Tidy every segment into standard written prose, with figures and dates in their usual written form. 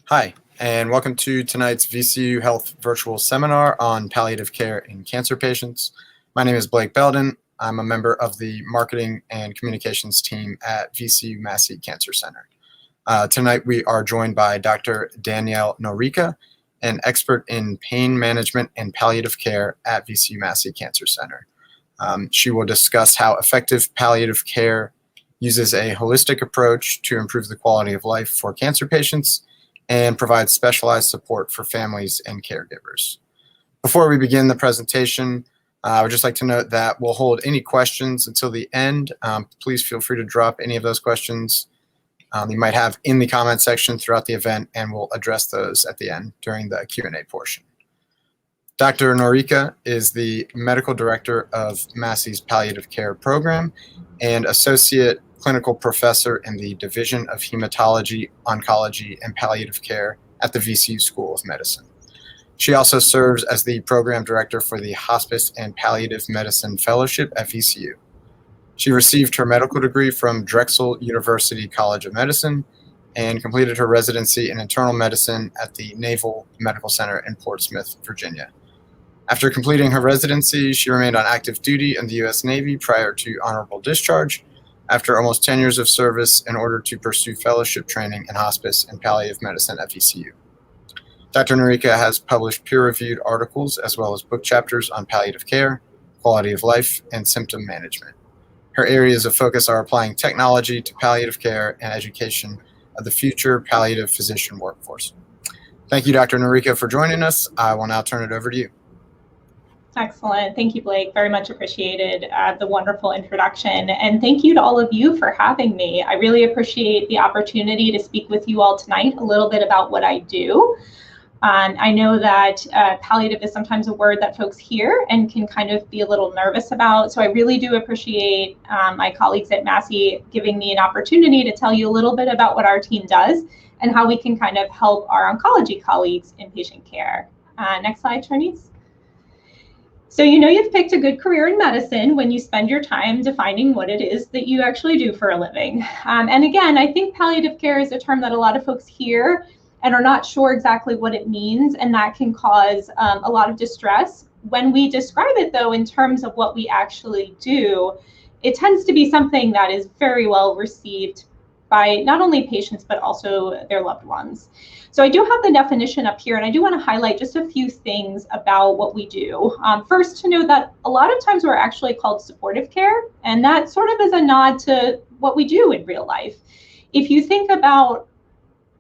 Hi, and welcome to tonight's VCU Health virtual seminar on palliative care in cancer patients. My name is Blake Belden. I'm a member of the marketing and communications team at VCU Massey Cancer Center. Tonight we are joined by Dr. Danielle Noreika, an expert in pain management and palliative care at VCU Massey Cancer Center. She will discuss how effective palliative care uses a holistic approach to improve the quality of life for cancer patients and provide specialized support for families and caregivers. Before we begin the presentation, I would just like to note that we'll hold any questions until the end. Please feel free to drop any of those questions you might have in the comment section throughout the event, and we'll address those at the end during the Q&A portion. Dr. Noreika is the medical director of Massey's palliative care program and associate clinical professor in the Division of Hematology, Oncology, and Palliative Care at the VCU School of Medicine. She also serves as the program director for the Hospice and Palliative Medicine Fellowship at VCU. She received her medical degree from Drexel University College of Medicine and completed her residency in internal medicine at the Naval Medical Center in Portsmouth, Virginia. After completing her residency, she remained on active duty in the U.S. Navy prior to honorable discharge, after almost 10 years of service in order to pursue fellowship training in hospice and palliative medicine at VCU. Dr. Noreika has published peer-reviewed articles as well as book chapters on palliative care, quality of life, and symptom management. Her areas of focus are applying technology to palliative care and education of the future palliative physician workforce. Thank you, Dr. Noreika, for joining us. I will now turn it over to you. Excellent. Thank you, Blake. Very much appreciated the wonderful introduction. And thank you to all of you for having me. I really appreciate the opportunity to speak with you all tonight a little bit about what I do. I know that palliative is sometimes a word that folks hear and can kind of be a little nervous about. So I really do appreciate my colleagues at Massey giving me an opportunity to tell you a little bit about what our team does and how we can kind of help our oncology colleagues in patient care. Next slide, Charnice. So you know you've picked a good career in medicine when you spend your time defining what it is that you actually do for a living. And again, I think palliative care is a term that a lot of folks hear and are not sure exactly what it means, and that can cause a lot of distress. When we describe it, though, in terms of what we actually do, it tends to be something that is very well received by not only patients, but also their loved ones. So I do have the definition up here, and I do want to highlight just a few things about what we do. First, to know that a lot of times we're actually called supportive care, and that sort of is a nod to what we do in real life. If you think about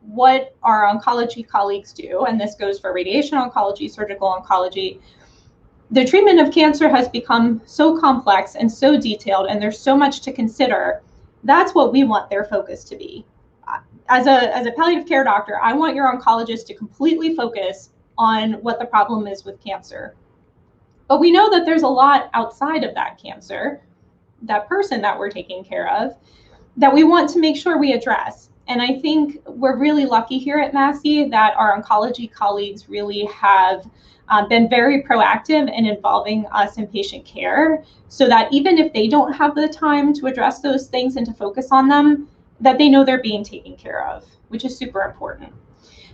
what our oncology colleagues do, and this goes for radiation oncology, surgical oncology, the treatment of cancer has become so complex and so detailed, and there's so much to consider. That's what we want their focus to be. As a palliative care doctor, I want your oncologist to completely focus on what the problem is with cancer. But we know that there's a lot outside of that cancer, that person that we're taking care of, that we want to make sure we address. And I think we're really lucky here at Massey that our oncology colleagues really have been very proactive in involving us in patient care, so that even if they don't have the time to address those things and to focus on them, that they know they're being taken care of, which is super important.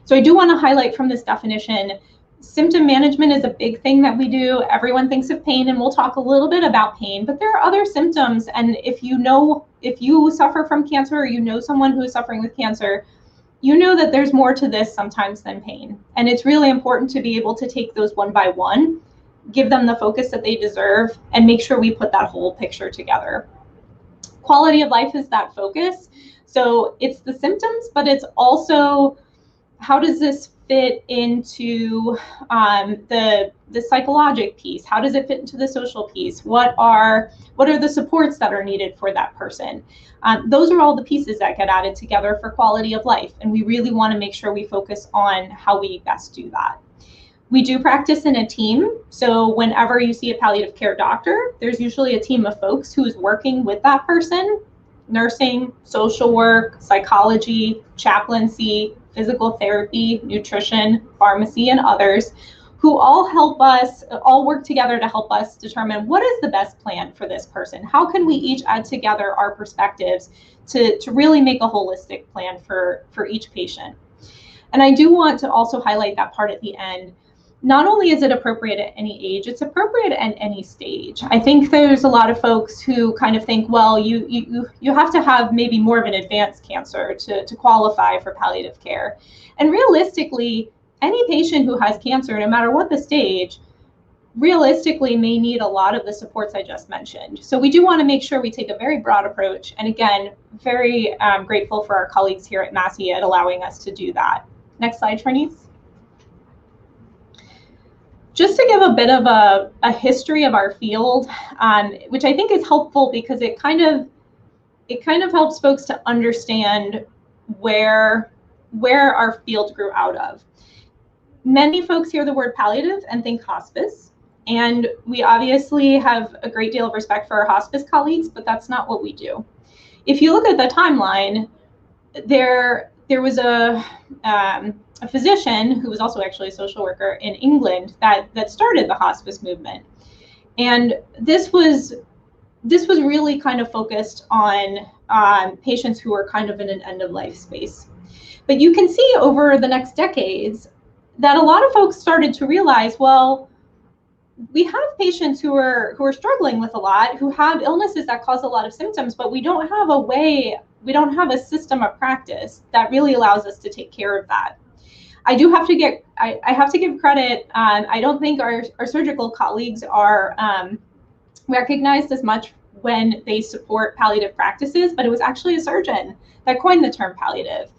So I do want to highlight from this definition, symptom management is a big thing that we do. Everyone thinks of pain, and we'll talk a little bit about pain, but there are other symptoms. And if you suffer from cancer, or you know someone who is suffering with cancer, you know that there's more to this sometimes than pain. And it's really important to be able to take those one by one, give them the focus that they deserve, and make sure we put that whole picture together. Quality of life is that focus. So it's the symptoms, but it's also how does this fit into the psychologic piece? How does it fit into the social piece? What are the supports that are needed for that person? Those are all the pieces that get added together for quality of life, and we really want to make sure we focus on how we best do that. We do practice in a team, so whenever you see a palliative care doctor, there's usually a team of folks who's working with that person: nursing, social work, psychology, chaplaincy, physical therapy, nutrition, pharmacy, and others, who all work together to help us determine what is the best plan for this person. How can we each add together our perspectives to really make a holistic plan for each patient? And I do want to also highlight that part at the end. Not only is it appropriate at any age, it's appropriate at any stage. I think there's a lot of folks who kind of think, well, you have to have maybe more of an advanced cancer to qualify for palliative care. And realistically, any patient who has cancer, no matter what the stage, realistically may need a lot of the supports I just mentioned. So we do want to make sure we take a very broad approach. And again, very grateful for our colleagues here at Massey at allowing us to do that. Next slide, Reni. Just to give a bit of a history of our field, which I think is helpful because it kind of helps folks to understand where our field grew out of. Many folks hear the word palliative and think hospice, and we obviously have a great deal of respect for our hospice colleagues, but that's not what we do. If you look at the timeline, there was a physician who was also actually a social worker in England that started the hospice movement. And this was really kind of focused on patients who were kind of in an end of life space. But you can see over the next decades that a lot of folks started to realize, well, we have patients who are struggling with a lot, who have illnesses that cause a lot of symptoms, but we don't have a system of practice that really allows us to take care of that. I have to give credit. I don't think our surgical colleagues are recognized as much when they support palliative practices, but it was actually a surgeon that coined the term palliative.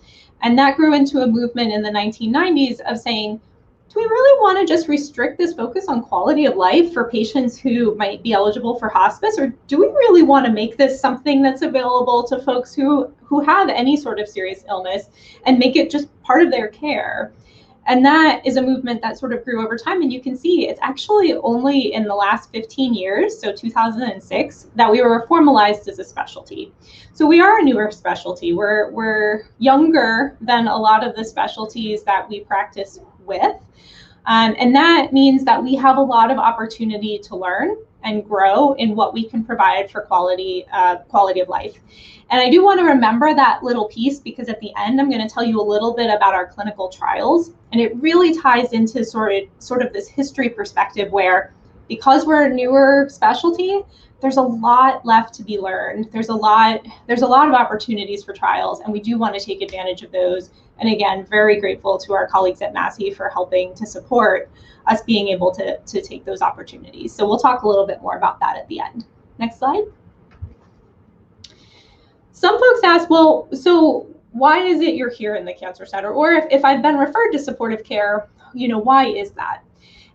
And that grew into a movement in the 1990s of saying, do we really want to just restrict this focus on quality of life for patients who might be eligible for hospice, or do we really want to make this something that's available to folks who have any sort of serious illness and make it just part of their care? And that is a movement that sort of grew over time. And you can see it's actually only in the last 15 years, so 2006, that we were formalized as a specialty. So we are a newer specialty. We're younger than a lot of the specialties that we practice with. And that means that we have a lot of opportunity to learn and grow in what we can provide for quality of life. And I do want to remember that little piece because at the end, I'm going to tell you a little bit about our clinical trials. And it really ties into sort of this history perspective where, because we're a newer specialty, there's a lot left to be learned. There's a lot of opportunities for trials, and we do want to take advantage of those. And again, very grateful to our colleagues at Massey for helping to support us being able to take those opportunities. So we'll talk a little bit more about that at the end. Next slide. Some folks ask, well, so why is it you're here in the cancer center? Or if I've been referred to supportive care, why is that?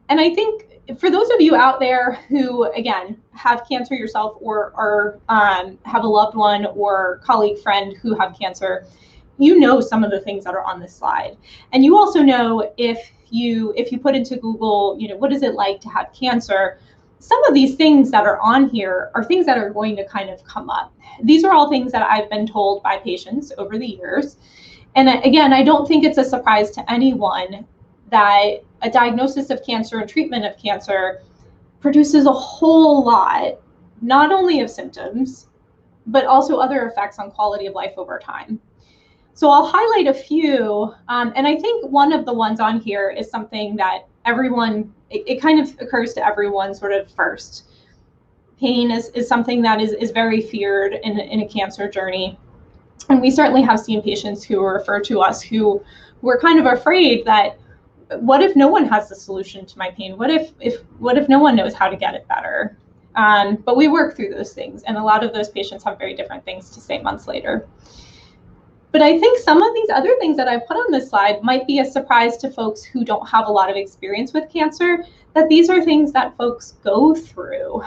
And I think for those of you out there who, again, have cancer yourself or have a loved one or colleague, friend who have cancer, you know some of the things that are on this slide. And you also know if you put into Google, what is it like to have cancer? Some of these things that are on here are things that are going to kind of come up. These are all things that I've been told by patients over the years. And again, I don't think it's a surprise to anyone that a diagnosis of cancer and treatment of cancer produces a whole lot, not only of symptoms, but also other effects on quality of life over time. So I'll highlight a few, and I think one of the ones on here is something that everyone, it kind of occurs to everyone sort of first. Pain is something that is very feared in a cancer journey. And we certainly have seen patients who are referred to us who were kind of afraid that, what if no one has the solution to my pain? What if no one knows how to get it better? But we work through those things, and a lot of those patients have very different things to say months later. But I think some of these other things that I put on this slide might be a surprise to folks who don't have a lot of experience with cancer, that these are things that folks go through,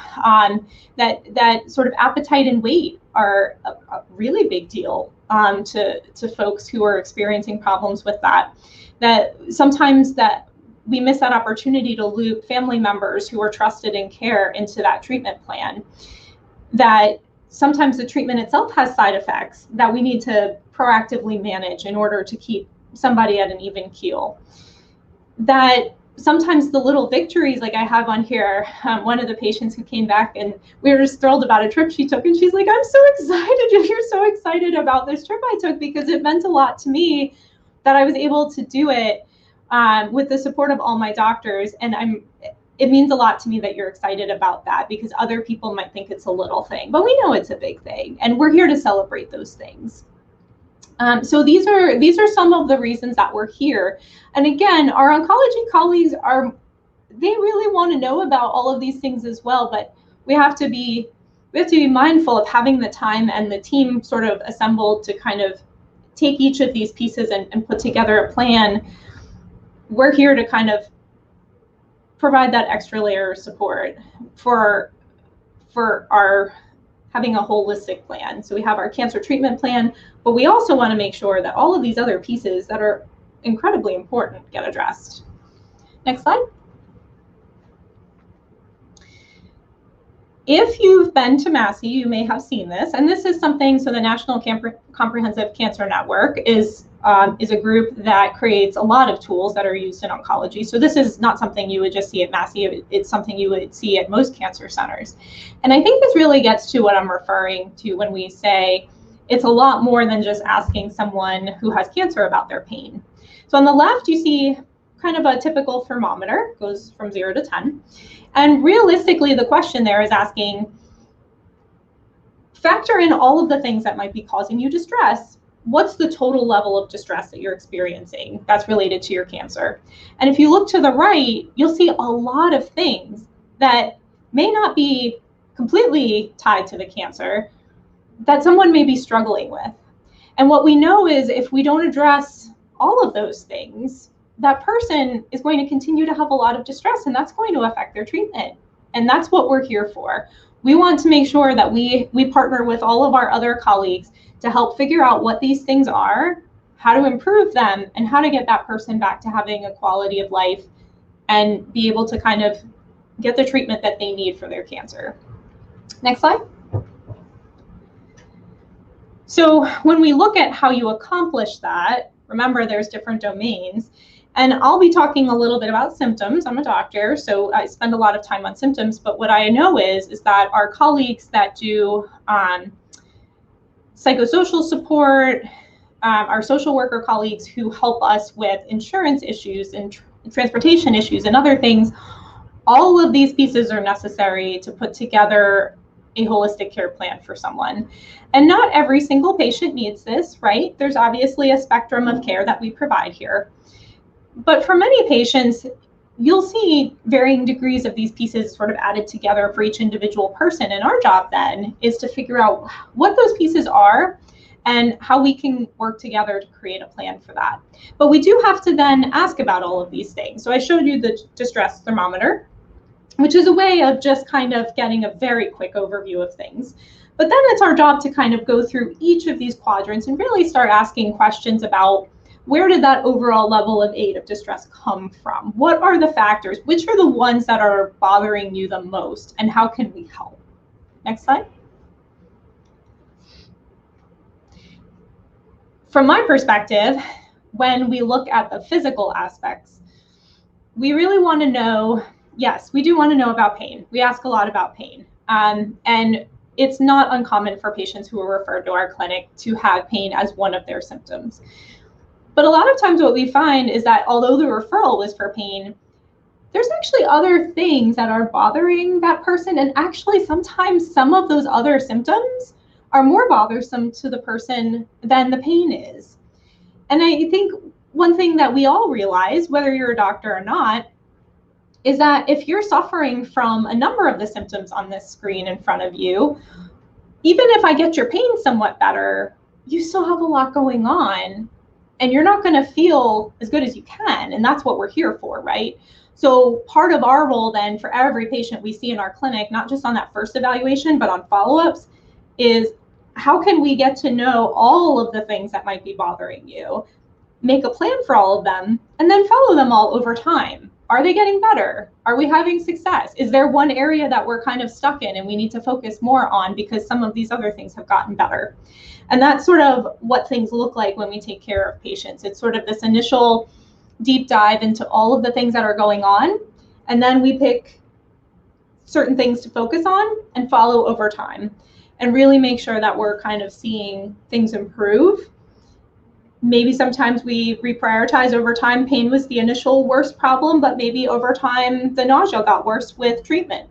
that sort of appetite and weight are a really big deal to folks who are experiencing problems with that. That sometimes that we miss that opportunity to loop family members who are trusted in care into that treatment plan. That sometimes the treatment itself has side effects that we need to proactively manage in order to keep somebody at an even keel. That sometimes the little victories, like I have on here, one of the patients who came back and we were just thrilled about a trip she took, and she's like, I'm so excited if you're so excited about this trip I took because it meant a lot to me. that I was able to do it with the support of all my doctors. And it means a lot to me that you're excited about that, because other people might think it's a little thing, but we know it's a big thing, and we're here to celebrate those things. So these are some of the reasons that we're here. And again, our oncology colleagues they really want to know about all of these things as well, but we have to be mindful of having the time and the team sort of assembled to kind of take each of these pieces and put together a plan. We're here to kind of provide that extra layer of support for our having a holistic plan. So we have our cancer treatment plan, but we also want to make sure that all of these other pieces that are incredibly important get addressed. Next slide. If you've been to Massey, you may have seen this, and this is something, so the National Comprehensive Cancer Network is a group that creates a lot of tools that are used in oncology. So this is not something you would just see at Massey, it's something you would see at most cancer centers. And I think this really gets to what I'm referring to when we say it's a lot more than just asking someone who has cancer about their pain. So on the left, you see kind of a typical thermometer, goes from 0 to 10. And realistically, the question there is asking, factor in all of the things that might be causing you distress. What's the total level of distress that you're experiencing that's related to your cancer? And if you look to the right, you'll see a lot of things that may not be completely tied to the cancer that someone may be struggling with. And what we know is if we don't address all of those things, that person is going to continue to have a lot of distress, and that's going to affect their treatment. And that's what we're here for. We want to make sure that we partner with all of our other colleagues to help figure out what these things are, how to improve them, and how to get that person back to having a quality of life and be able to kind of get the treatment that they need for their cancer. Next slide. So when we look at how you accomplish that, remember there's different domains. And I'll be talking a little bit about symptoms. I'm a doctor, so I spend a lot of time on symptoms. But what I know is that our colleagues that do psychosocial support, our social worker colleagues who help us with insurance issues and transportation issues and other things, all of these pieces are necessary to put together a holistic care plan for someone. And not every single patient needs this, right? There's obviously a spectrum of care that we provide here. But for many patients, you'll see varying degrees of these pieces sort of added together for each individual person. And our job then is to figure out what those pieces are and how we can work together to create a plan for that. But we do have to then ask about all of these things. So I showed you the distress thermometer, which is a way of just kind of getting a very quick overview of things. But then it's our job to kind of go through each of these quadrants and really start asking questions about where did that overall level of 8 of distress come from? What are the factors? Which are the ones that are bothering you the most? And how can we help? Next slide. From my perspective, when we look at the physical aspects, we really want to know, yes, we do want to know about pain. We ask a lot about pain. And it's not uncommon for patients who are referred to our clinic to have pain as one of their symptoms. But a lot of times what we find is that although the referral was for pain, there's actually other things that are bothering that person. And actually sometimes some of those other symptoms are more bothersome to the person than the pain is. And I think one thing that we all realize, whether you're a doctor or not, is that if you're suffering from a number of the symptoms on this screen in front of you, even if I get your pain somewhat better, you still have a lot going on and you're not going to feel as good as you can. And that's what we're here for, right? So part of our role then for every patient we see in our clinic, not just on that first evaluation, but on follow-ups, is how can we get to know all of the things that might be bothering you, make a plan for all of them, and then follow them all over time. Are they getting better? Are we having success? Is there one area that we're kind of stuck in and we need to focus more on because some of these other things have gotten better? And that's sort of what things look like when we take care of patients. It's sort of this initial deep dive into all of the things that are going on, and then we pick certain things to focus on and follow over time and really make sure that we're kind of seeing things improve Maybe sometimes we reprioritize over time. Pain was the initial worst problem, but maybe over time the nausea got worse with treatment.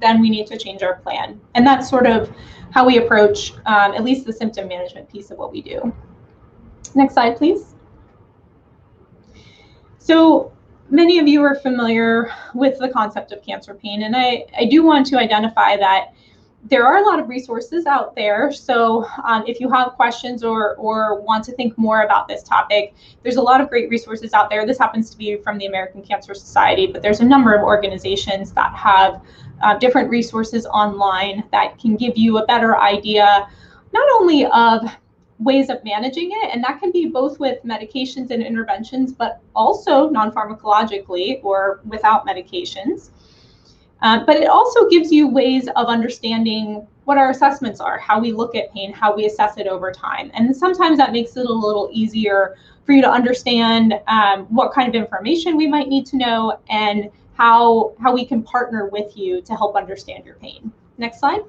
Then we need to change our plan. And that's sort of how we approach at least the symptom management piece of what we do. Next slide, please. So many of you are familiar with the concept of cancer pain, and I do want to identify that there are a lot of resources out there. So if you have questions or want to think more about this topic, there's a lot of great resources out there. This happens to be from the American Cancer Society, but there's a number of organizations that have different resources online that can give you a better idea, not only of ways of managing it, and that can be both with medications and interventions, but also non-pharmacologically or without medications. But it also gives you ways of understanding what our assessments are, how we look at pain, how we assess it over time. And sometimes that makes it a little easier for you to understand what kind of information we might need to know and how we can partner with you to help understand your pain. Next slide.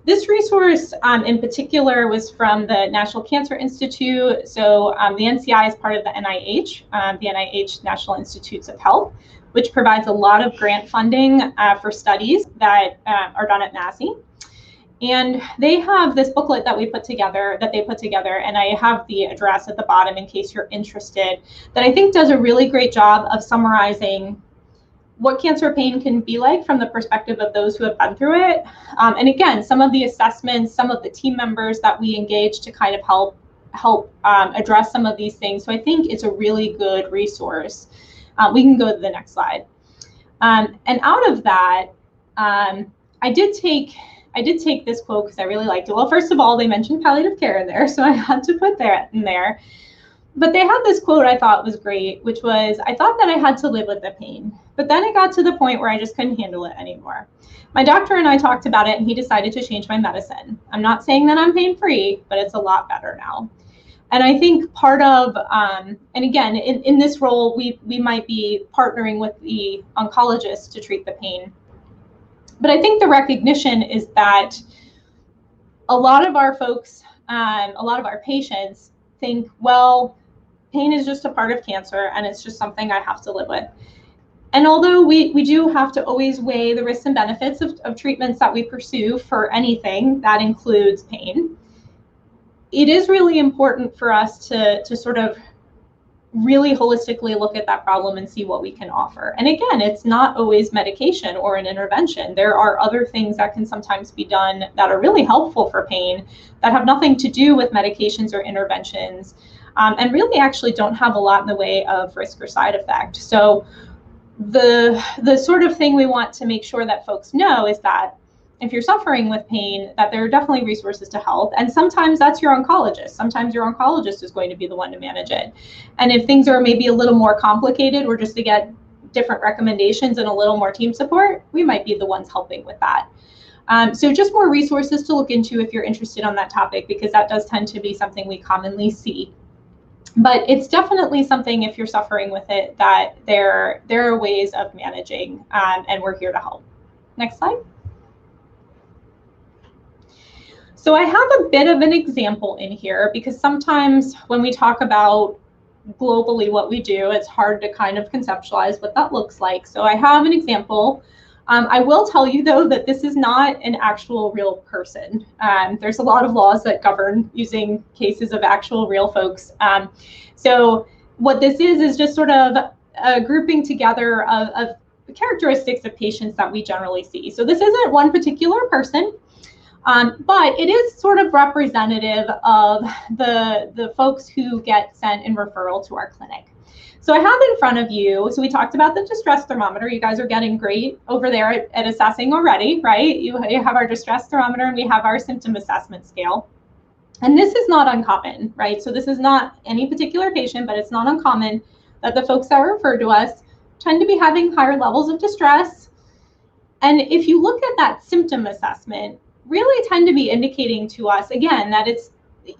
This resource in particular was from the National Cancer Institute. So the NCI is part of the NIH National Institutes of Health, which provides a lot of grant funding for studies that are done at Massey. And they have this booklet that they put together, and I have the address at the bottom in case you're interested, that I think does a really great job of summarizing what cancer pain can be like from the perspective of those who have been through it. And again, some of the assessments, some of the team members that we engage to kind of help address some of these things. So I think it's a really good resource. We can go to the next slide. And out of that, I did take this quote because I really liked it. Well, first of all, they mentioned palliative care in there, so I had to put that in there. But they had this quote I thought was great, which was, I thought that I had to live with the pain, but then it got to the point where I just couldn't handle it anymore. My doctor and I talked about it, and he decided to change my medicine. I'm not saying that I'm pain-free, but it's a lot better now. And I think part of, and again, in this role, we might be partnering with the oncologist to treat the pain. But I think the recognition is that a lot of our folks, a lot of our patients think, well, pain is just a part of cancer and it's just something I have to live with. And although we do have to always weigh the risks and benefits of treatments that we pursue for anything that includes pain, it is really important for us to sort of really holistically look at that problem and see what we can offer. And again, it's not always medication or an intervention. There are other things that can sometimes be done that are really helpful for pain that have nothing to do with medications or interventions, and really actually don't have a lot in the way of risk or side effect. So the sort of thing we want to make sure that folks know is that if you're suffering with pain, that there are definitely resources to help. And sometimes that's your oncologist. Sometimes your oncologist is going to be the one to manage it. And if things are maybe a little more complicated, or just to get different recommendations and a little more team support, we might be the ones helping with that. So just more resources to look into if you're interested on that topic, because that does tend to be something we commonly see. But it's definitely something, if you're suffering with it, that there are ways of managing, and we're here to help. Next slide. So I have a bit of an example in here, because sometimes when we talk about globally what we do, it's hard to kind of conceptualize what that looks like. So I have an example. I will tell you, though, that this is not an actual real person. There's a lot of laws that govern using cases of actual real folks. So what this is just sort of a grouping together of characteristics of patients that we generally see. So this isn't one particular person, but it is sort of representative of the folks who get sent in referral to our clinic. So I have in front of you, so we talked about the distress thermometer. You guys are getting great over there at assessing already, right? You have our distress thermometer and we have our symptom assessment scale. And this is not uncommon, right? So this is not any particular patient, but it's not uncommon that the folks that are referred to us tend to be having higher levels of distress. And if you look at that symptom assessment, really tend to be indicating to us, again, that it's,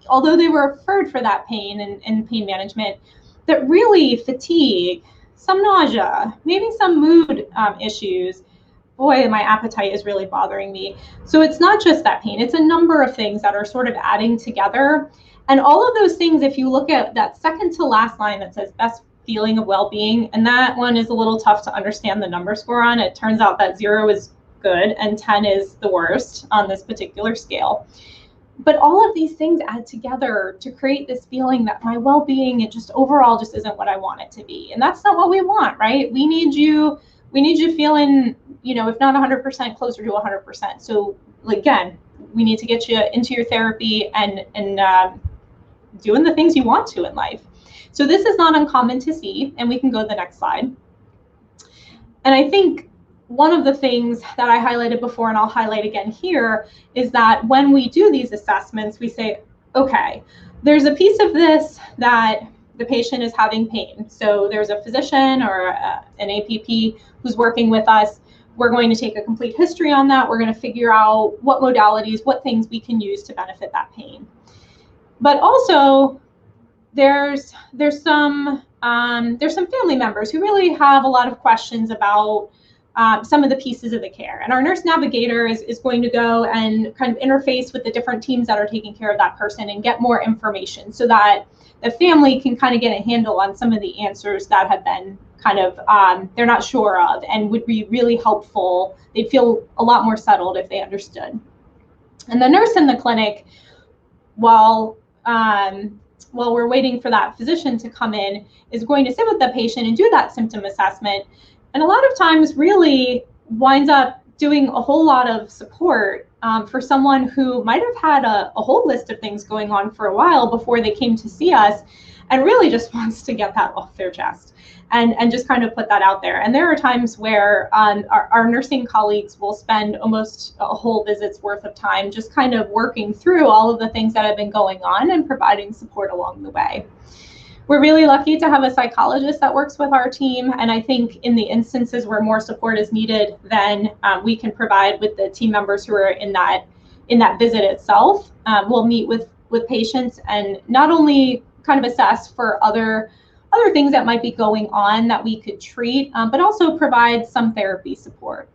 although they were referred for that pain and pain management, that really fatigue, some nausea, maybe some mood issues. Boy, my appetite is really bothering me. So it's not just that pain, it's a number of things that are sort of adding together. And all of those things, if you look at that second to last line that says best feeling of well-being, and that one is a little tough to understand the number score on. It turns out that 0 is good and 10 is the worst on this particular scale. But all of these things add together to create this feeling that my well-being, it just overall just isn't what I want it to be. And that's not what we want, right? We need you feeling, you know, if not 100%, closer to 100%. So again, we need to get you into your therapy and doing the things you want to in life. So this is not uncommon to see, and we can go to the next slide. And I think one of the things that I highlighted before, and I'll highlight again here, is that when we do these assessments, we say, okay, there's a piece of this that the patient is having pain. So there's a physician or an APP who's working with us. We're going to take a complete history on that. We're going to figure out what modalities, what things we can use to benefit that pain. But also, there's some family members who really have a lot of questions about some of the pieces of the care. And our nurse navigator is going to go and kind of interface with the different teams that are taking care of that person and get more information so that the family can kind of get a handle on some of the answers that have been kind of, they're not sure of, and would be really helpful. They'd feel a lot more settled if they understood. And the nurse in the clinic, while we're waiting for that physician to come in, is going to sit with the patient and do that symptom assessment. And a lot of times really winds up doing a whole lot of support for someone who might have had a whole list of things going on for a while before they came to see us, and really just wants to get that off their chest and just kind of put that out there. And there are times where our nursing colleagues will spend almost a whole visit's worth of time just kind of working through all of the things that have been going on and providing support along the way. We're really lucky to have a psychologist that works with our team, and I think in the instances where more support is needed than we can provide with the team members who are in that visit itself, we'll meet with patients and not only kind of assess for other things that might be going on that we could treat, but also provide some therapy support.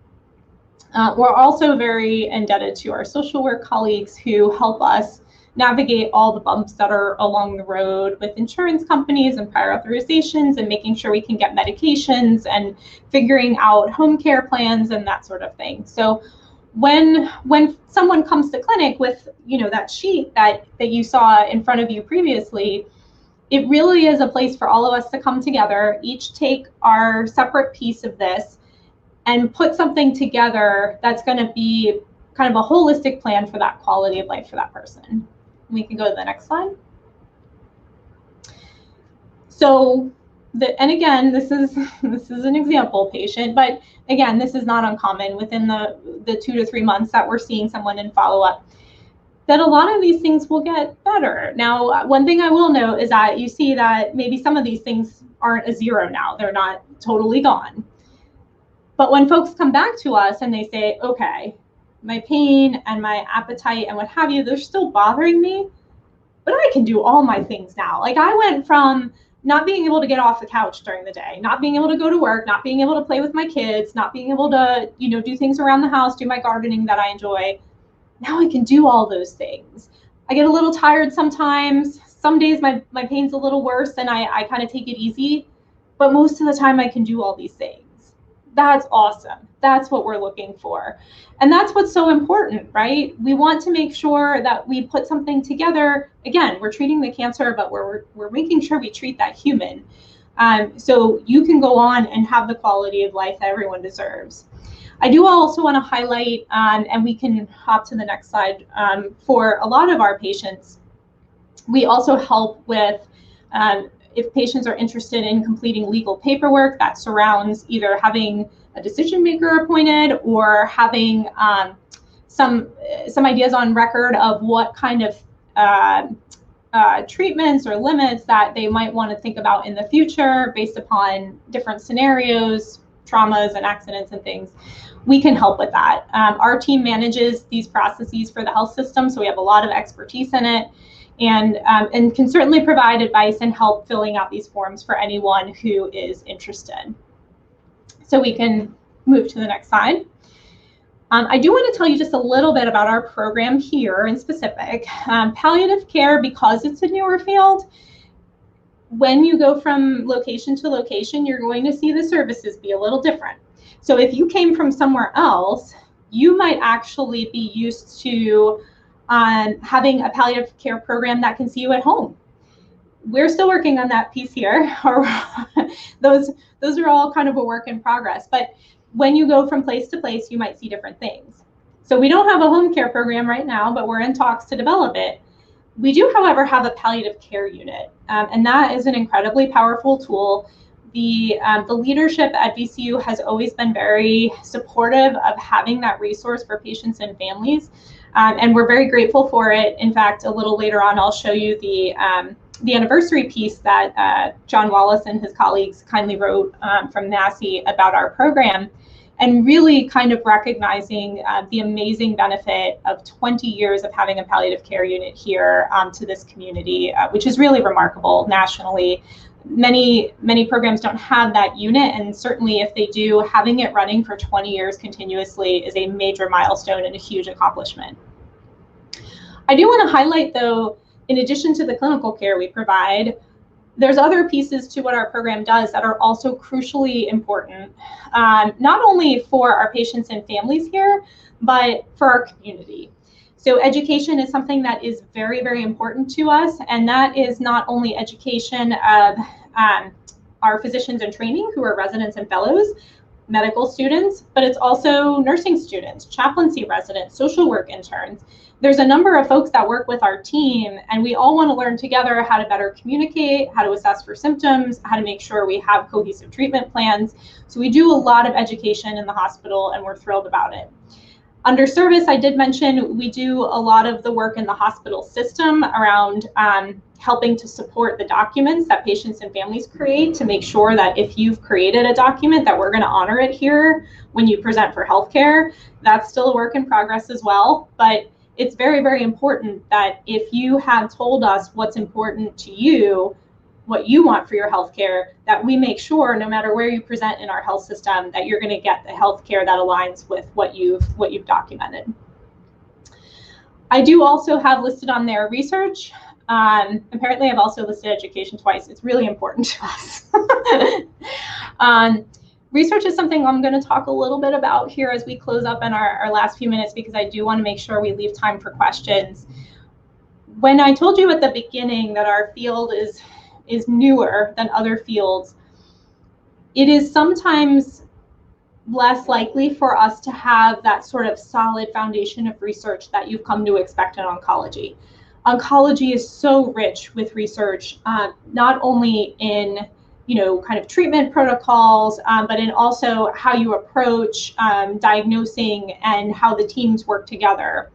We're also very indebted to our social work colleagues who help us navigate all the bumps that are along the road with insurance companies and prior authorizations and making sure we can get medications and figuring out home care plans and that sort of thing. So when someone comes to clinic with, you know, that sheet that you saw in front of you previously, it really is a place for all of us to come together, each take our separate piece of this and put something together that's going to be kind of a holistic plan for that quality of life for that person. We can go to the next slide. So, and again, this is an example patient, but again, this is not uncommon within the 2 to 3 months that we're seeing someone in follow-up, that a lot of these things will get better. Now, one thing I will note is that you see that maybe some of these things aren't a 0 now. They're not totally gone. But when folks come back to us and they say, okay, my pain and my appetite and what have you, they're still bothering me, but I can do all my things now. Like, I went from not being able to get off the couch during the day, not being able to go to work, not being able to play with my kids, not being able to, you know, do things around the house, do my gardening that I enjoy. Now I can do all those things. I get a little tired sometimes. Some days my pain's a little worse and I kind of take it easy, but most of the time I can do all these things. That's awesome. That's what we're looking for. And that's what's so important, right? We want to make sure that we put something together. Again, we're treating the cancer, but we're making sure we treat that human. So you can go on and have the quality of life that everyone deserves. I do also want to highlight, and we can hop to the next slide, for a lot of our patients, we also help with if patients are interested in completing legal paperwork that surrounds either having a decision maker appointed or having some ideas on record of what kind of treatments or limits that they might want to think about in the future based upon different scenarios, traumas and accidents and things. We can help with that. Our team manages these processes for the health system, so we have a lot of expertise in it, and can certainly provide advice and help filling out these forms for anyone who is interested. So we can move to the next slide. I do want to tell you just a little bit about our program here in specific. Palliative care, because it's a newer field, when you go from location to location, you're going to see the services be a little different. So if you came from somewhere else, you might actually be used to having a palliative care program that can see you at home. We're still working on that piece here. Those are all kind of a work in progress. But when you go from place to place, you might see different things. So we don't have a home care program right now, but we're in talks to develop it. We do, however, have a palliative care unit, and that is an incredibly powerful tool. The leadership at VCU has always been very supportive of having that resource for patients and families, and we're very grateful for it. In fact, a little later on, I'll show you the anniversary piece that John Wallace and his colleagues kindly wrote from Massey about our program, and really kind of recognizing the amazing benefit of 20 years of having a palliative care unit here to this community, which is really remarkable nationally. Many programs don't have that unit, and certainly if they do, having it running for 20 years continuously is a major milestone and a huge accomplishment. I do want to highlight, though, in addition to the clinical care we provide, there's other pieces to what our program does that are also crucially important, not only for our patients and families here, but for our community. So education is something that is very, very important to us, and that is not only education of our physicians in training who are residents and fellows, medical students, but it's also nursing students, chaplaincy residents, social work interns. There's a number of folks that work with our team, and we all want to learn together how to better communicate, how to assess for symptoms, how to make sure we have cohesive treatment plans. So we do a lot of education in the hospital, and we're thrilled about it. Under service, I did mention we do a lot of the work in the hospital system around helping to support the documents that patients and families create, to make sure that if you've created a document that we're going to honor it here when you present for healthcare. That's still a work in progress as well, but it's very, very important that if you have told us what's important to you, what you want for your healthcare, that we make sure no matter where you present in our health system that you're going to get the healthcare that aligns with what you've documented. I do also have listed on there research. Apparently I've also listed education twice. It's really important to us. Research is something I'm going to talk a little bit about here as we close up in our last few minutes, because I do want to make sure we leave time for questions. When I told you at the beginning that our field is newer than other fields, it is sometimes less likely for us to have that sort of solid foundation of research that you've come to expect in oncology. Oncology is so rich with research, not only in kind of treatment protocols, but in also how you approach diagnosing and how the teams work together.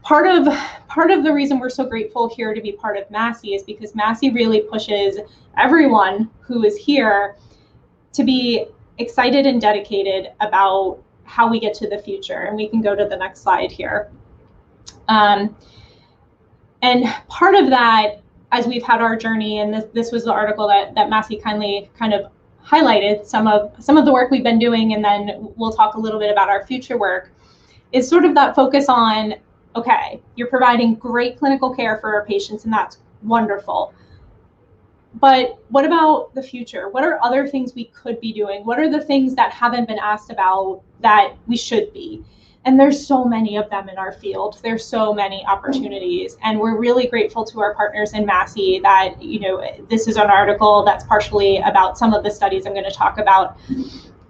Part of the reason we're so grateful here to be part of Massey is because Massey really pushes everyone who is here to be excited and dedicated about how we get to the future. And we can go to the next slide here. And part of that, as we've had our journey, and this was the article that Massey kindly kind of highlighted some of the work we've been doing, and then we'll talk a little bit about our future work, is sort of that focus on, okay, you're providing great clinical care for our patients, and that's wonderful. But what about the future? What are other things we could be doing? What are the things that haven't been asked about that we should be? And there's so many of them in our field. There's so many opportunities, and we're really grateful to our partners in Massey that, this is an article that's partially about some of the studies I'm going to talk about.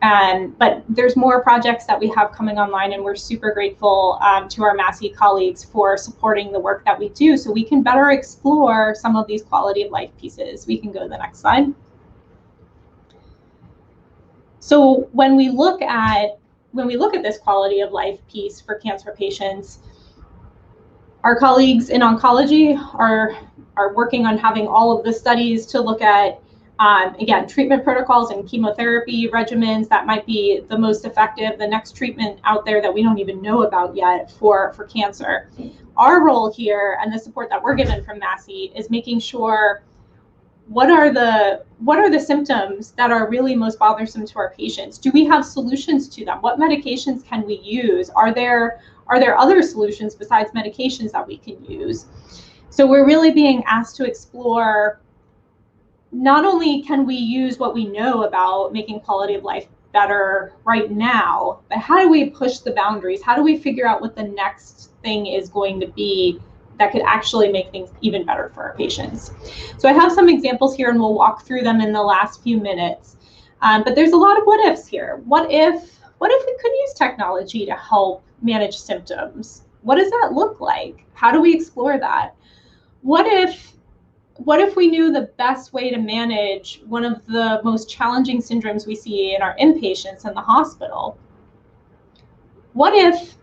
But there's more projects that we have coming online, and we're super grateful to our Massey colleagues for supporting the work that we do so we can better explore some of these quality of life pieces. We can go to the next slide. So when we look at this quality of life piece for cancer patients, our colleagues in oncology are working on having all of the studies to look at, again, treatment protocols and chemotherapy regimens that might be the most effective, the next treatment out there that we don't even know about yet for cancer. Our role here and the support that we're given from Massey is making sure what are the symptoms that are really most bothersome to our patients? Do we have solutions to them? What medications can we use? Are there other solutions besides medications that we can use? So we're really being asked to explore, not only can we use what we know about making quality of life better right now, but how do we push the boundaries? How do we figure out what the next thing is going to be that could actually make things even better for our patients? So I have some examples here and we'll walk through them in the last few minutes. But there's a lot of what ifs here. What if we could use technology to help manage symptoms? What does that look like? How do we explore that? What if we knew the best way to manage one of the most challenging syndromes we see in our inpatients in the hospital? What if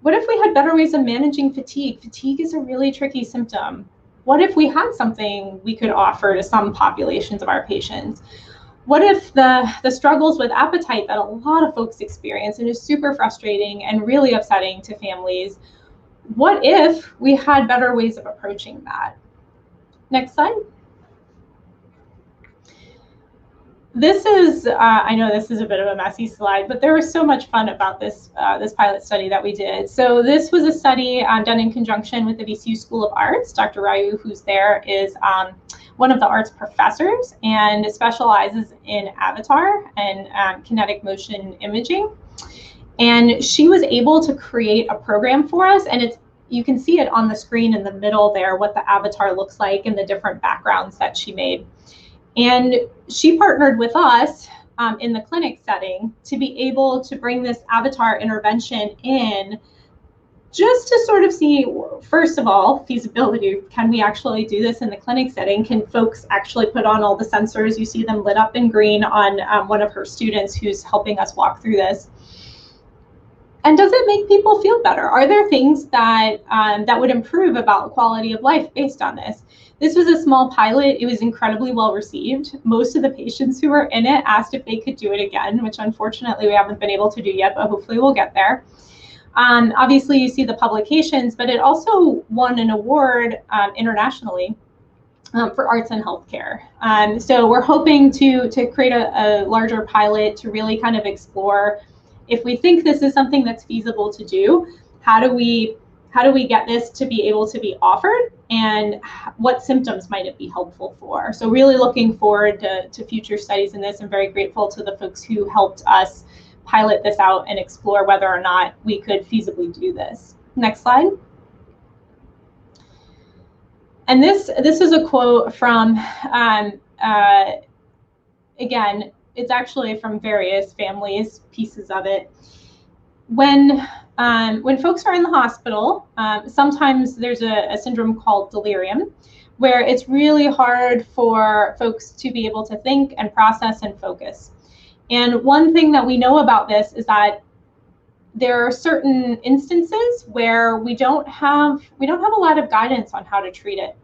we had better ways of managing fatigue? Fatigue is a really tricky symptom. What if we had something we could offer to some populations of our patients? What if the struggles with appetite that a lot of folks experience and is super frustrating and really upsetting to families, what if we had better ways of approaching that? Next slide. This is, I know this is a bit of a messy slide, but there was so much fun about this pilot study that we did. So this was a study done in conjunction with the VCU School of Arts. Dr. Ryu, who's there, is one of the arts professors and specializes in avatar and kinetic motion imaging. And she was able to create a program for us, and you can see it on the screen in the middle there, what the avatar looks like and the different backgrounds that she made. And she partnered with us in the clinic setting to be able to bring this avatar intervention in, just to sort of see, first of all, feasibility. Can we actually do this in the clinic setting? Can folks actually put on all the sensors? You see them lit up in green on one of her students who's helping us walk through this. And does it make people feel better? Are there things that that would improve about quality of life based on this? This was a small pilot. It was incredibly well received. Most of the patients who were in it asked if they could do it again, which unfortunately we haven't been able to do yet, but hopefully we'll get there. Obviously you see the publications, but it also won an award internationally for arts and healthcare. So we're hoping to create a larger pilot to really kind of explore, if we think this is something that's feasible to do, how do we get this to be able to be offered, and what symptoms might it be helpful for? So really looking forward to future studies in this. I'm very grateful to the folks who helped us pilot this out and explore whether or not we could feasibly do this. Next slide. And this is a quote from, again, it's actually from various families, pieces of it. When folks are in the hospital, sometimes there's a syndrome called delirium, where it's really hard for folks to be able to think and process and focus. And one thing that we know about this is that there are certain instances where we don't have a lot of guidance on how to treat it.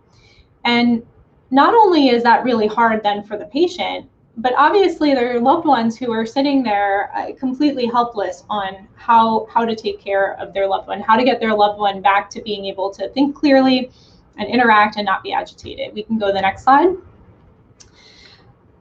And not only is that really hard then for the patient, but obviously there are loved ones who are sitting there completely helpless on how to take care of their loved one, how to get their loved one back to being able to think clearly and interact and not be agitated. We can go to the next slide.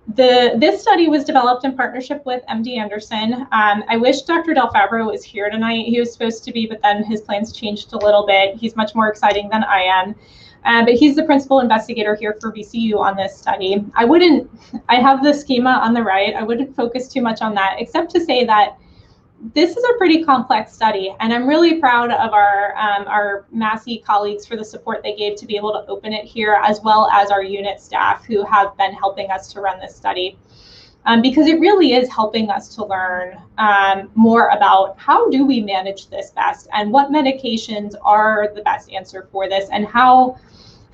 This study was developed in partnership with MD Anderson. I wish Dr. Del Fabro was here tonight. He was supposed to be, but then his plans changed a little bit. He's much more exciting than I am. But he's the principal investigator here for VCU on this study. I have the schema on the right. I wouldn't focus too much on that, except to say that this is a pretty complex study, and I'm really proud of our Massey colleagues for the support they gave to be able to open it here, as well as our unit staff who have been helping us to run this study. Because it really is helping us to learn more about how do we manage this best, and what medications are the best answer for this, and how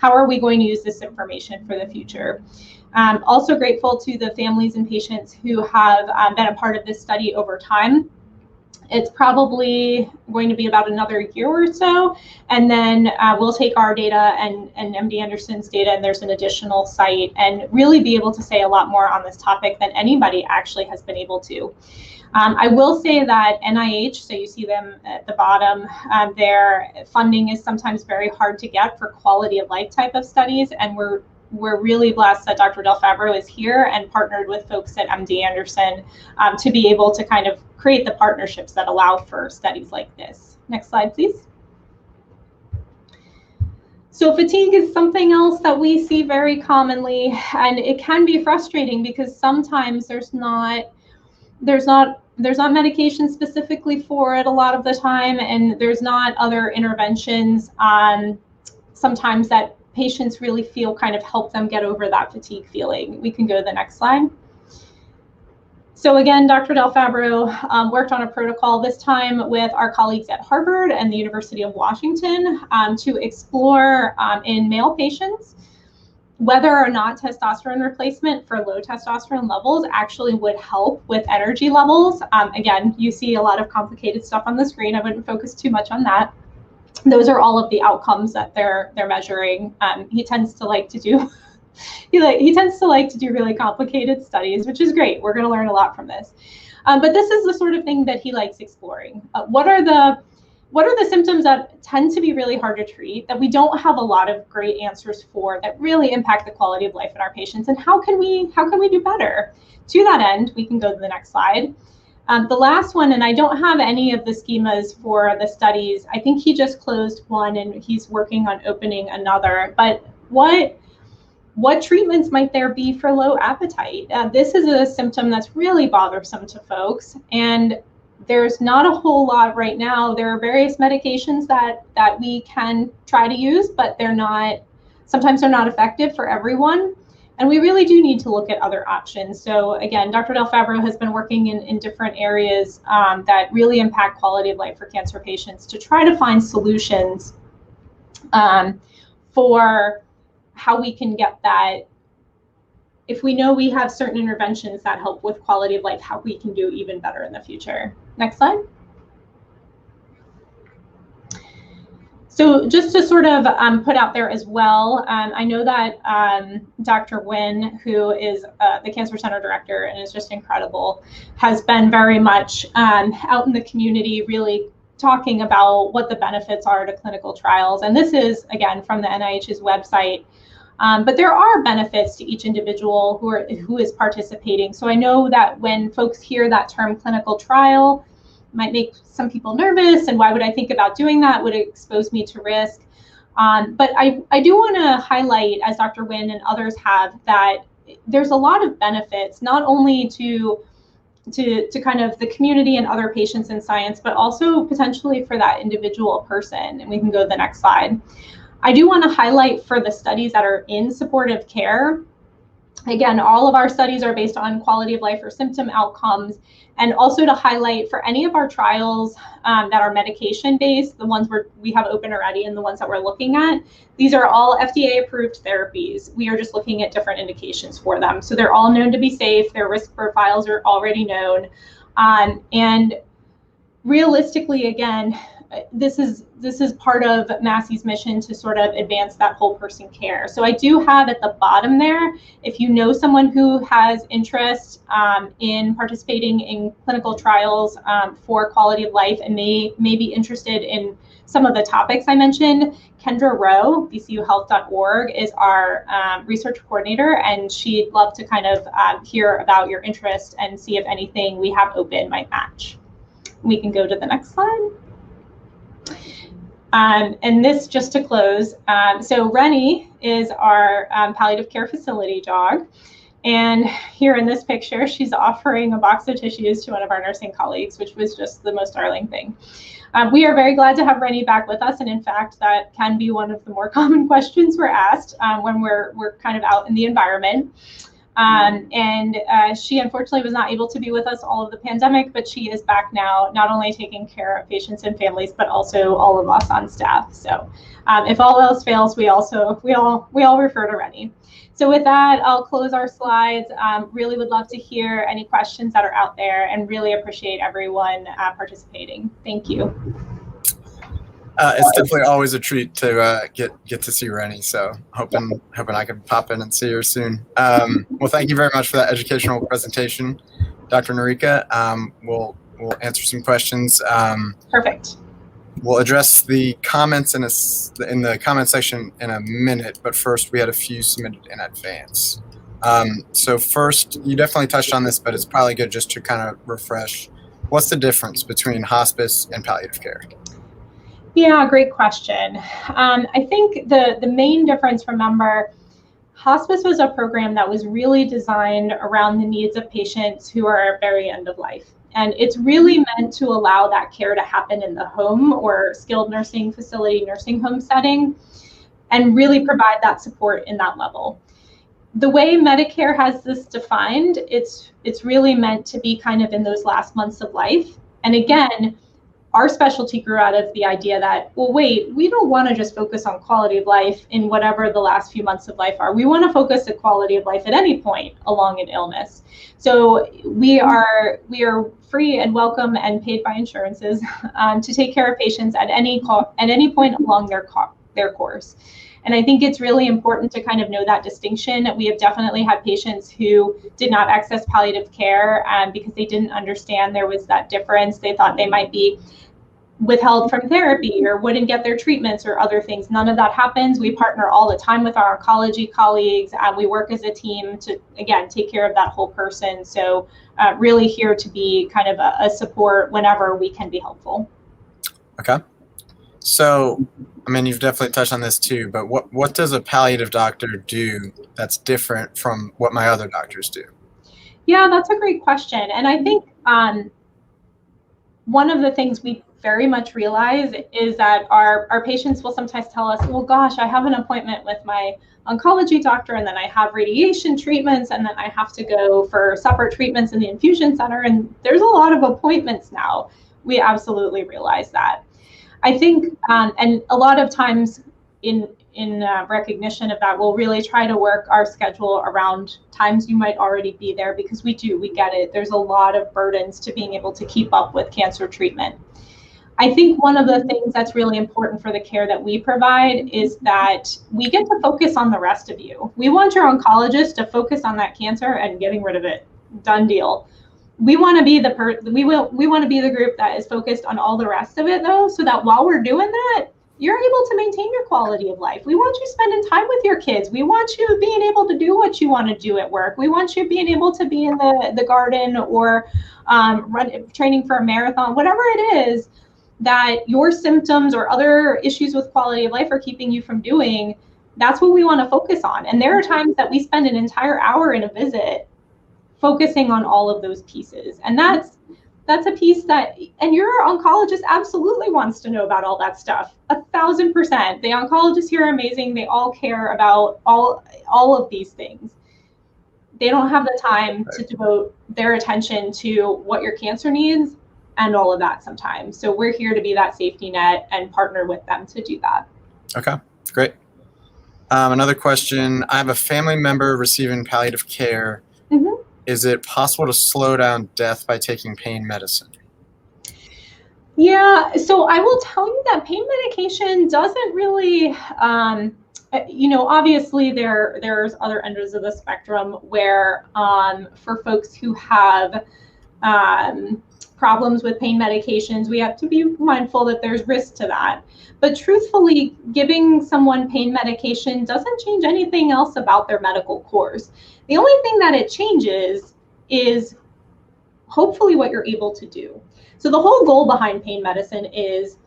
are we going to use this information for the future. Also grateful to the families and patients who have been a part of this study over time. It's probably going to be about another year or so, and then we'll take our data and MD Anderson's data, and there's an additional site, and really be able to say a lot more on this topic than anybody actually has been able to. I will say that NIH, so you see them at the bottom, their funding is sometimes very hard to get for quality of life type of studies, and we're we're really blessed that Dr. Del Fabro is here and partnered with folks at MD Anderson to be able to kind of create the partnerships that allow for studies like this. Next slide, please. So fatigue is something else that we see very commonly, and it can be frustrating because sometimes there's not medication specifically for it a lot of the time, and there's not other interventions sometimes that patients really feel kind of help them get over that fatigue feeling. We can go to the next slide. So again, Dr. Del Fabro worked on a protocol this time with our colleagues at Harvard and the University of Washington to explore in male patients whether or not testosterone replacement for low testosterone levels actually would help with energy levels. Again, you see a lot of complicated stuff on the screen. I wouldn't focus too much on that. Those are all of the outcomes that they're measuring. He tends to like to do he tends to like to do really complicated studies, which is great. We're going to learn a lot from this. But this is the sort of thing that he likes exploring. What are the symptoms that tend to be really hard to treat, that we don't have a lot of great answers for, that really impact the quality of life in our patients, and how can we do better? To that end, we can go to the next slide. The last one, and I don't have any of the schemas for the studies. I think he just closed one and he's working on opening another. But what treatments might there be for low appetite? This is a symptom that's really bothersome to folks, and there's not a whole lot right now. There are various medications that we can try to use, but sometimes they're not effective for everyone. And we really do need to look at other options. So again, Dr. Del Fabro has been working in different areas that really impact quality of life for cancer patients to try to find solutions for how we can get that. If we know we have certain interventions that help with quality of life, how we can do even better in the future. Next slide. So just to sort of put out there as well, I know that Dr. Nguyen, who is the Cancer Center director and is just incredible, has been very much out in the community really talking about what the benefits are to clinical trials. And this is, again, from the NIH's website. But there are benefits to each individual who is participating. So I know that when folks hear that term clinical trial, it might make some people nervous, and why would I think about doing that? Would it expose me to risk? But I do want to highlight, as Dr. Nguyen and others have, that there's a lot of benefits, not only to kind of the community and other patients in science, but also potentially for that individual person. And we can go to the next slide. I do want to highlight for the studies that are in supportive care. Again, all of our studies are based on quality of life or symptom outcomes, and also to highlight for any of our trials that are medication-based, the ones we have open already and the ones that we're looking at, these are all FDA-approved therapies. We are just looking at different indications for them. So they're all known to be safe. Their risk profiles are already known. And realistically, again, this is part of Massey's mission to sort of advance that whole person care. So I do have at the bottom there, if you know someone who has interest in participating in clinical trials for quality of life and may be interested in some of the topics I mentioned, Kendra Rowe, VCUhealth.org, is our research coordinator, and she'd love to kind of hear about your interest and see if anything we have open might match. We can go to the next slide. And this, just to close, so Reni is our palliative care facility dog. And here in this picture, she's offering a box of tissues to one of our nursing colleagues, which was just the most darling thing. We are very glad to have Reni back with us. And in fact, that can be one of the more common questions we're asked when we're kind of out in the environment. She unfortunately was not able to be with us all of the pandemic, but she is back now, not only taking care of patients and families, but also all of us on staff. So if all else fails, we all refer to Reni. So with that, I'll close our slides. Really would love to hear any questions that are out there, and really appreciate everyone participating. Thank you. It's definitely always a treat to get to see Reni. So hoping I can pop in and see her soon. Well, thank you very much for that educational presentation, Dr. Noreika. We'll answer some questions. Perfect. We'll address the comments in the comment section in a minute, but first we had a few submitted in advance. So first, you definitely touched on this, but it's probably good just to kind of refresh. What's the difference between hospice and palliative care? Yeah, great question. I think the main difference, remember, hospice was a program that was really designed around the needs of patients who are at very end of life. And it's really meant to allow that care to happen in the home or skilled nursing facility, nursing home setting, and really provide that support in that level. The way Medicare has this defined, it's really meant to be kind of in those last months of life. And again, our specialty grew out of the idea that, well, wait, we don't want to just focus on quality of life in whatever the last few months of life are. We want to focus on quality of life at any point along an illness. So we are free and welcome and paid by insurances to take care of patients at any point along their course. And I think it's really important to kind of know that distinction. We have definitely had patients who did not access palliative care because they didn't understand there was that difference. They thought they might be withheld from therapy or wouldn't get their treatments or other things. None of that happens. We partner all the time with our oncology colleagues. We work as a team to, again, take care of that whole person. So really here to be kind of a support whenever we can be helpful. Okay. So, I mean, you've definitely touched on this too, but what does a palliative doctor do that's different from what my other doctors do? Yeah, that's a great question. And I think one of the things we very much realize is that our patients will sometimes tell us, well, gosh, I have an appointment with my oncology doctor, and then I have radiation treatments, and then I have to go for separate treatments in the infusion center. And there's a lot of appointments now. We absolutely realize that. I think, and a lot of times in recognition of that, we'll really try to work our schedule around times you might already be there, because we get it. There's a lot of burdens to being able to keep up with cancer treatment. I think one of the things that's really important for the care that we provide is that we get to focus on the rest of you. We want your oncologist to focus on that cancer and getting rid of it. Done deal. We want to be we want to be the group that is focused on all the rest of it, though, so that while we're doing that, you're able to maintain your quality of life. We want you spending time with your kids. We want you being able to do what you want to do at work. We want you being able to be in the garden or training for a marathon, whatever it is that your symptoms or other issues with quality of life are keeping you from doing. That's what we want to focus on. And there are times that we spend an entire hour in a visit focusing on all of those pieces. And that's a piece that, and your oncologist absolutely wants to know about all that stuff, 1,000%. The oncologists here are amazing. They all care about all of these things. They don't have the time to devote their attention to what your cancer needs and all of that sometimes. So we're here to be that safety net and partner with them to do that. Okay, great. Another question. I have a family member receiving palliative care. Mm-hmm. Is it possible to slow down death by taking pain medicine? Yeah, so I will tell you that pain medication doesn't really, obviously there's other ends of the spectrum where for folks who have problems with pain medications, we have to be mindful that there's risk to that. But truthfully, giving someone pain medication doesn't change anything else about their medical course. The only thing that it changes is hopefully what you're able to do. So the whole goal behind pain medicine is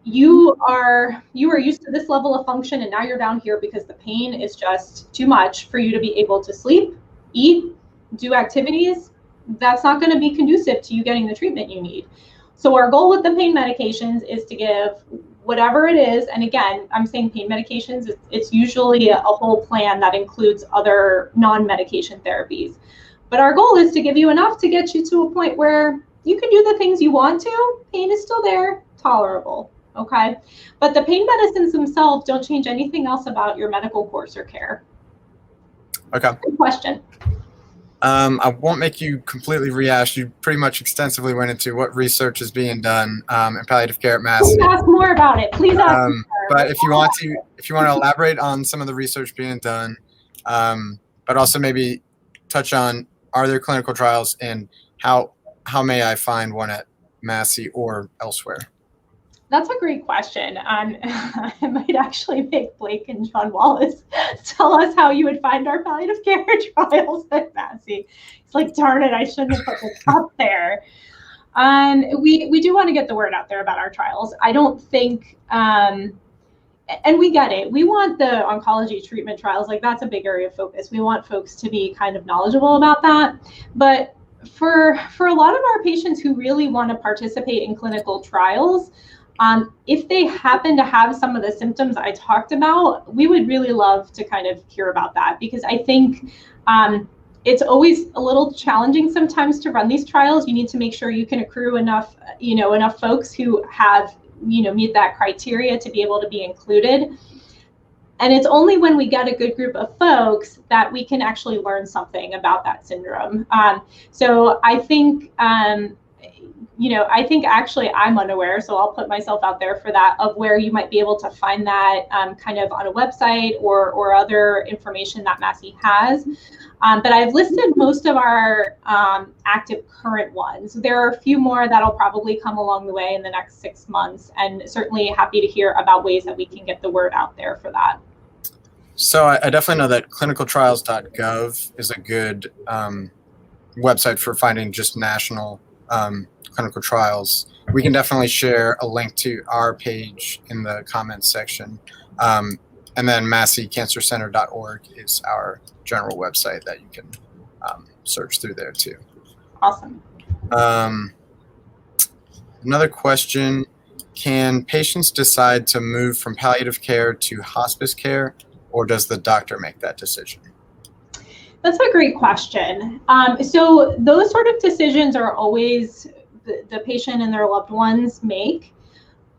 you are used to this level of function, and now you're down here because the pain is just too much for you to be able to sleep, eat, do activities. That's not going to be conducive to you getting the treatment you need. So our goal with the pain medications is to give whatever it is. And again, I'm saying pain medications, it's usually a whole plan that includes other non-medication therapies. But our goal is to give you enough to get you to a point where you can do the things you want to. Pain is still there, tolerable, okay? But the pain medicines themselves don't change anything else about your medical course or care. Okay. Good question. I won't make you completely rehash. You pretty much extensively went into what research is being done in palliative care at Massey. Please ask more about it. Please ask more. But if you want to elaborate on some of the research being done, but also maybe touch on, are there clinical trials, and how may I find one at Massey or elsewhere? That's a great question. I might actually make Blake and John Wallace tell us how you would find our palliative care trials at Massey. It's like, darn it, I shouldn't have put this up there. We do want to get the word out there about our trials. I don't think, and we get it. We want the oncology treatment trials, like that's a big area of focus. We want folks to be kind of knowledgeable about that. But for a lot of our patients who really want to participate in clinical trials, if they happen to have some of the symptoms I talked about, we would really love to kind of hear about that, because I think it's always a little challenging sometimes to run these trials. You need to make sure you can accrue enough folks who have, meet that criteria to be able to be included. And it's only when we get a good group of folks that we can actually learn something about that syndrome. So I think, I think actually I'm unaware, so I'll put myself out there for that, of where you might be able to find that kind of on a website or other information that Massey has. But I've listed most of our active current ones. There are a few more that'll probably come along the way in the next 6 months, and certainly happy to hear about ways that we can get the word out there for that. So I definitely know that clinicaltrials.gov is a good website for finding just national clinical trials. We can definitely share a link to our page in the comments section. And then masseycancercenter.org is our general website that you can search through there too. Awesome. Another question, can patients decide to move from palliative care to hospice care, or does the doctor make that decision? That's a great question. So those sort of decisions are always the patient and their loved ones make.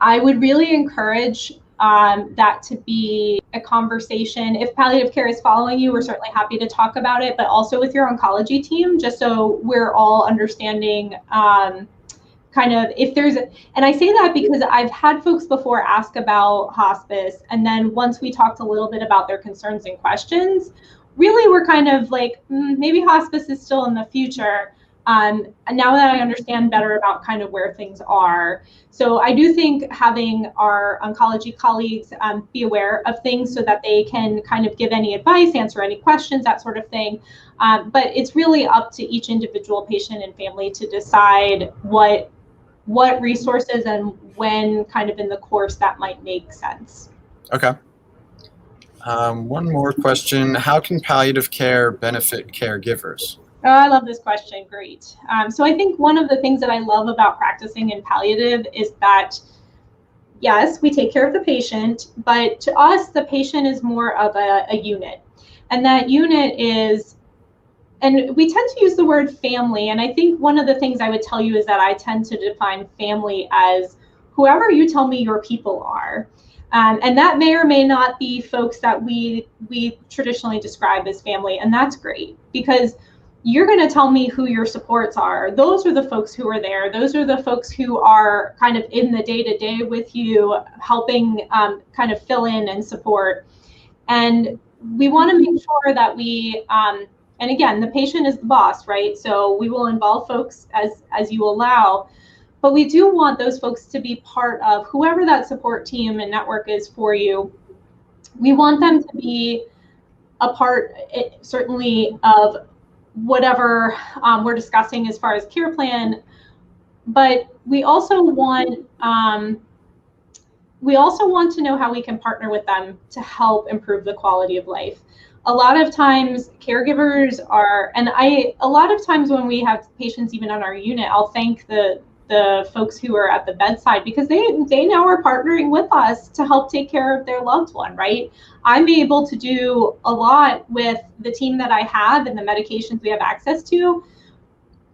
I would really encourage that to be a conversation. If palliative care is following you, we're certainly happy to talk about it, but also with your oncology team, just so we're all understanding kind of if there's, and I say that because I've had folks before ask about hospice, and then once we talked a little bit about their concerns and questions, really we're kind of like, maybe hospice is still in the future. And now that I understand better about kind of where things are. So I do think having our oncology colleagues be aware of things so that they can kind of give any advice, answer any questions, that sort of thing. But it's really up to each individual patient and family to decide what resources and when kind of in the course that might make sense. Okay. One more question. How can palliative care benefit caregivers? Oh, I love this question. Great. So I think one of the things that I love about practicing in palliative is that, yes, we take care of the patient, but to us, the patient is more of a unit. And that unit is, and we tend to use the word family. And I think one of the things I would tell you is that I tend to define family as whoever you tell me your people are. And that may or may not be folks that we traditionally describe as family. And that's great, because you're going to tell me who your supports are. Those are the folks who are there. Those are the folks who are kind of in the day-to-day with you, helping kind of fill in and support. And we want to make sure that we, and again, the patient is the boss, right? So we will involve folks as you allow, but we do want those folks to be part of whoever that support team and network is for you. We want them to be a part, certainly, of whatever we're discussing as far as care plan, but we also want to know how we can partner with them to help improve the quality of life. A lot of times caregivers are, and a lot of times when we have patients even on our unit, I'll thank the folks who are at the bedside, because they now are partnering with us to help take care of their loved one, right? I'm able to do a lot with the team that I have and the medications we have access to,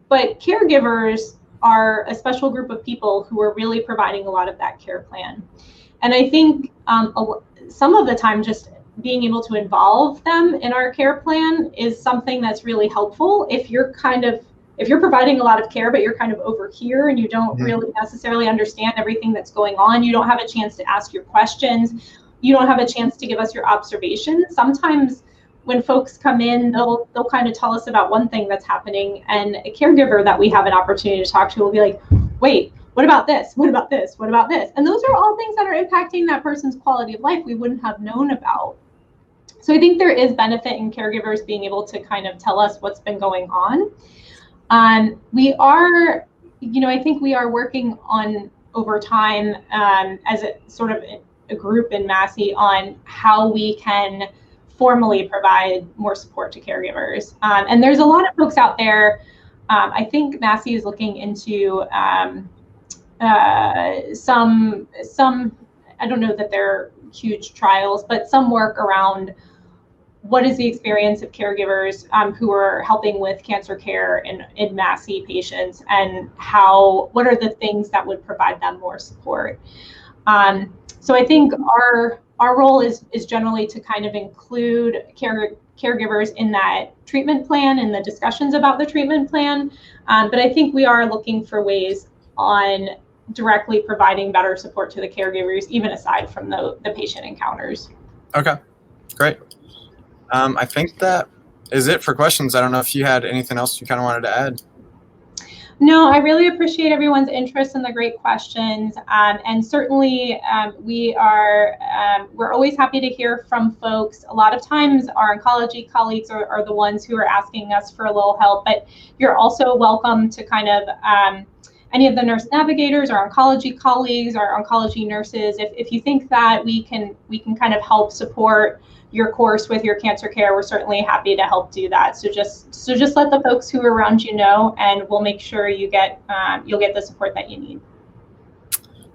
but caregivers are a special group of people who are really providing a lot of that care plan. And I think some of the time just being able to involve them in our care plan is something that's really helpful. If you're providing a lot of care, but you're kind of over here and you don't really necessarily understand everything that's going on, you don't have a chance to ask your questions, you don't have a chance to give us your observations. Sometimes when folks come in, they'll kind of tell us about one thing that's happening, and a caregiver that we have an opportunity to talk to will be like, wait, what about this? What about this? What about this? And those are all things that are impacting that person's quality of life we wouldn't have known about. So I think there is benefit in caregivers being able to kind of tell us what's been going on. We are, I think we are working on over time as a sort of a group in Massey on how we can formally provide more support to caregivers. And there's a lot of folks out there. I think Massey is looking into some, I don't know that they're huge trials, but some work around what is the experience of caregivers who are helping with cancer care in Massey patients, and what are the things that would provide them more support. So I think our role is generally to kind of include caregivers in that treatment plan and the discussions about the treatment plan. But I think we are looking for ways on directly providing better support to the caregivers, even aside from the patient encounters. Okay, great. I think that is it for questions. I don't know if you had anything else you kind of wanted to add. No, I really appreciate everyone's interest and the great questions. And certainly we're always happy to hear from folks. A lot of times our oncology colleagues are the ones who are asking us for a little help, but you're also welcome to kind of any of the nurse navigators, our oncology colleagues, our oncology nurses. If you think that we can kind of help support your course with your cancer care, we're certainly happy to help do that. So just let the folks who are around you know, and we'll make sure you'll get the support that you need.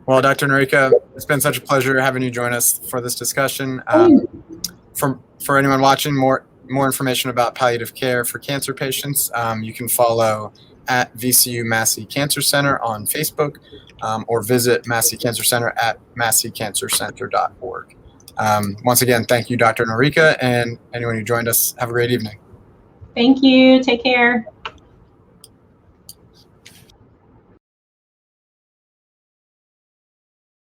Well, Dr. Noreika, it's been such a pleasure having you join us for this discussion. For anyone watching, more information about palliative care for cancer patients, you can follow at VCU Massey Cancer Center on Facebook, or visit Massey Cancer Center at masseycancercenter.org. Once again, thank you, Dr. Noreika, and anyone who joined us. Have a great evening. Thank you. Take care.